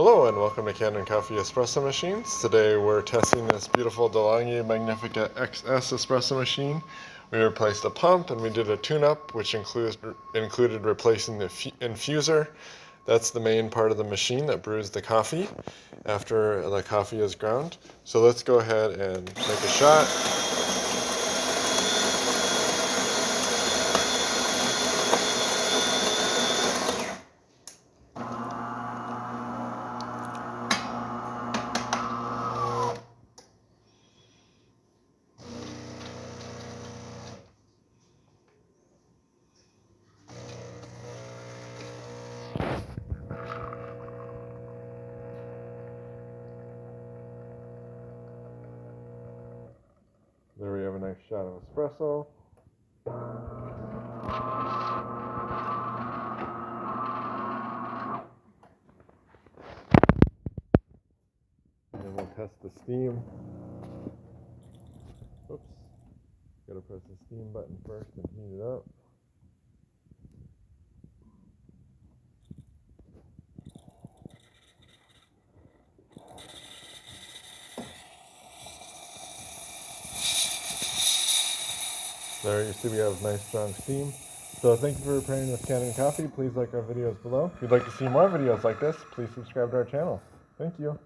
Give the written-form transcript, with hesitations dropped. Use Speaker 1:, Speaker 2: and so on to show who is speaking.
Speaker 1: Hello and welcome to Kanen Coffee espresso machines. Today we're testing this beautiful DeLonghi Magnifica XS espresso machine. We replaced the pump and we did a tune-up which included replacing the infuser. That's the main part of the machine that brews the coffee after the coffee is ground. So let's go ahead and make a shot. There we have a nice shot of espresso. And we'll test the steam. Oops. Gotta press the steam button first and heat it up. There you see we have nice strong steam. So thank you for preparing with Kanen Coffee. Please like our videos below. If you'd like to see more videos like this, please subscribe to our channel. Thank you.